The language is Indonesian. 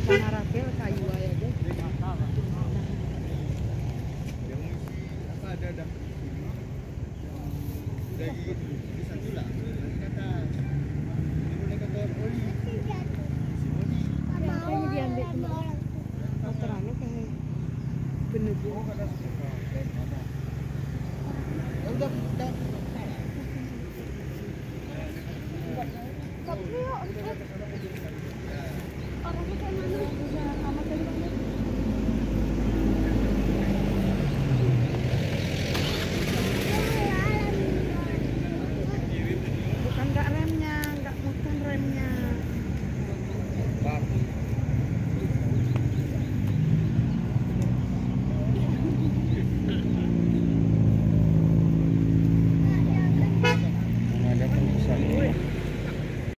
Panarapel kayu aja deh. Ada dari satu lah kata boleh kata poli Yang diambil kemarin. Motorannya kayak bener dia. udah Orangnya kayak mana? Sama tadi.